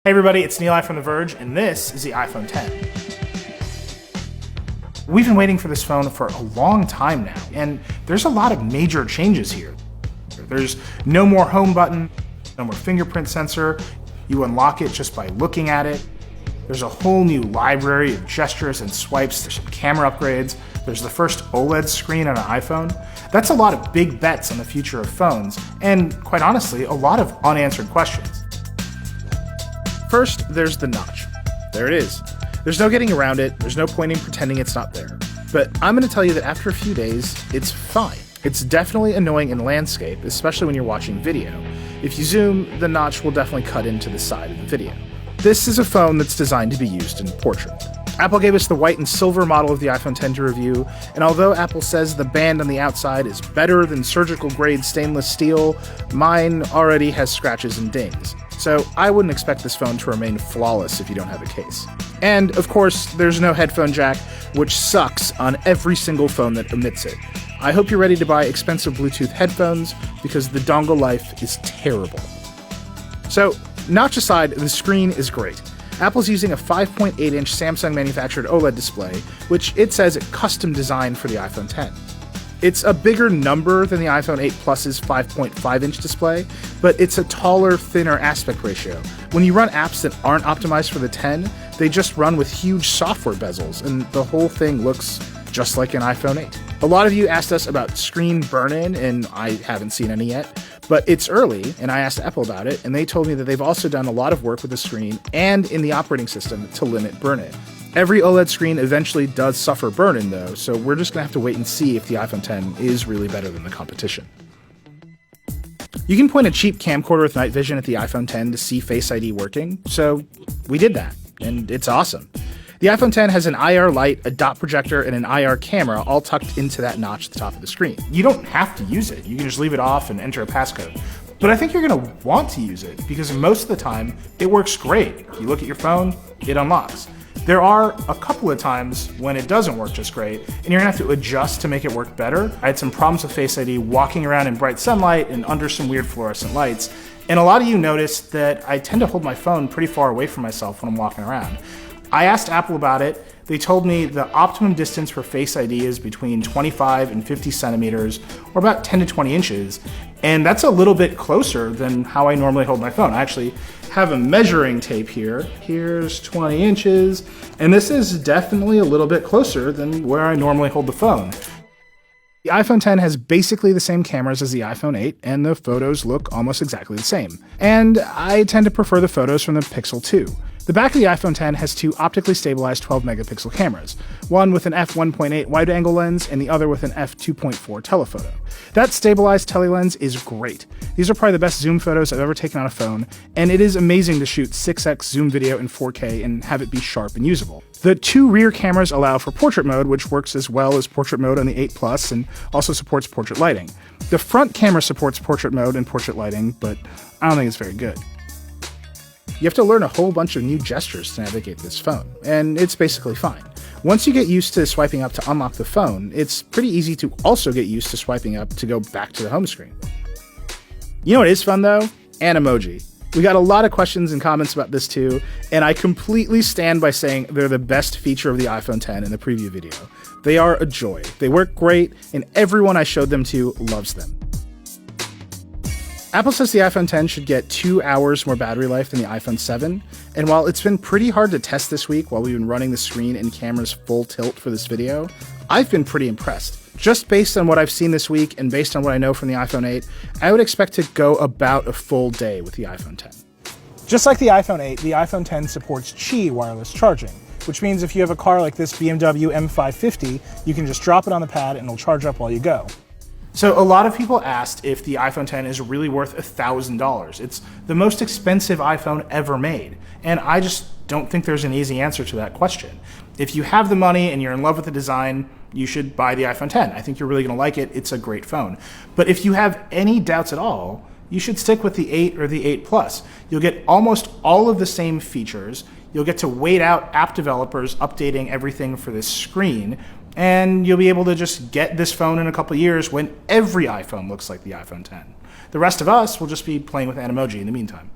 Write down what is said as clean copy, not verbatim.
Hey everybody, it's Neil from The Verge, and this is the iPhone X. We've been waiting for this phone for a long time now, and there's a lot of major changes here. There's no more home button, no more fingerprint sensor. You unlock it just by looking at it. There's a whole new library of gestures and swipes. There's some camera upgrades. There's the first OLED screen on an iPhone. That's a lot of big bets on the future of phones, and quite honestly, a lot of unanswered questions. First, there's the notch. There it is. There's no getting around it. There's no point in pretending it's not there. But I'm going to tell you that after a few days, it's fine. It's definitely annoying in landscape, especially when you're watching video. If you zoom, the notch will definitely cut into the side of the video. This is a phone that's designed to be used in portrait. Apple gave us the white and silver model of the iPhone X to review, and although Apple says the band on the outside is better than surgical-grade stainless steel, mine already has scratches and dings. So I wouldn't expect this phone to remain flawless if you don't have a case. And, of course, there's no headphone jack, which sucks on every single phone that omits it. I hope you're ready to buy expensive Bluetooth headphones, because the dongle life is terrible. So, notch aside, the screen is great. Apple's using a 5.8-inch Samsung-manufactured OLED display, which it says it custom designed for the iPhone X. It's a bigger number than the iPhone 8 Plus's 5.5-inch display, but it's a taller, thinner aspect ratio. When you run apps that aren't optimized for the 10, they just run with huge software bezels, and the whole thing looks just like an iPhone 8. A lot of you asked us about screen burn-in, and I haven't seen any yet, but it's early, and I asked Apple about it, and they told me that they've also done a lot of work with the screen and in the operating system to limit burn-in. Every OLED screen eventually does suffer burn-in though, so we're just gonna have to wait and see if the iPhone X is really better than the competition. You can point a cheap camcorder with night vision at the iPhone X to see Face ID working, so we did that, and it's awesome. The iPhone X has an IR light, a dot projector, and an IR camera all tucked into that notch at the top of the screen. You don't have to use it. You can just leave it off and enter a passcode. But I think you're gonna want to use it because most of the time it works great. You look at your phone, it unlocks. There are a couple of times when it doesn't work just great, and you're gonna have to adjust to make it work better. I had some problems with Face ID walking around in bright sunlight and under some weird fluorescent lights, and a lot of you noticed that I tend to hold my phone pretty far away from myself when I'm walking around. I asked Apple about it. They told me the optimum distance for Face ID is between 25 and 50 centimeters, or about 10 to 20 inches, and that's a little bit closer than how I normally hold my phone. I actually have a measuring tape here. Here's 20 inches, and this is definitely a little bit closer than where I normally hold the phone. The iPhone X has basically the same cameras as the iPhone 8, and the photos look almost exactly the same. And I tend to prefer the photos from the Pixel 2. The back of the iPhone X has two optically stabilized 12-megapixel cameras, one with an f1.8 wide-angle lens and the other with an f2.4 telephoto. That stabilized tele-lens is great. These are probably the best zoom photos I've ever taken on a phone, and it is amazing to shoot 6x zoom video in 4K and have it be sharp and usable. The two rear cameras allow for portrait mode, which works as well as portrait mode on the 8 Plus and also supports portrait lighting. The front camera supports portrait mode and portrait lighting, but I don't think it's very good. You have to learn a whole bunch of new gestures to navigate this phone, and it's basically fine. Once you get used to swiping up to unlock the phone, it's pretty easy to also get used to swiping up to go back to the home screen. You know what is fun though? Animoji. We got a lot of questions and comments about this too, and I completely stand by saying they're the best feature of the iPhone X in the preview video. They are a joy. They work great, and everyone I showed them to loves them. Apple says the iPhone X should get 2 hours more battery life than the iPhone 7, and while it's been pretty hard to test this week while we've been running the screen and cameras full tilt for this video, I've been pretty impressed. Just based on what I've seen this week and based on what I know from the iPhone 8, I would expect to go about a full day with the iPhone X. Just like the iPhone 8, the iPhone X supports Qi wireless charging, which means if you have a car like this BMW M550, you can just drop it on the pad and it'll charge up while you go. So a lot of people asked if the iPhone X is really worth $1,000. It's the most expensive iPhone ever made, and I just don't think there's an easy answer to that question. If you have the money and you're in love with the design, you should buy the iPhone X. I think you're really gonna like it. It's a great phone. But if you have any doubts at all, you should stick with the 8 or the 8 Plus. You'll get almost all of the same features. You'll get to wait out app developers updating everything for this screen, and you'll be able to just get this phone in a couple years when every iPhone looks like the iPhone X. The rest of us will just be playing with Animoji in the meantime.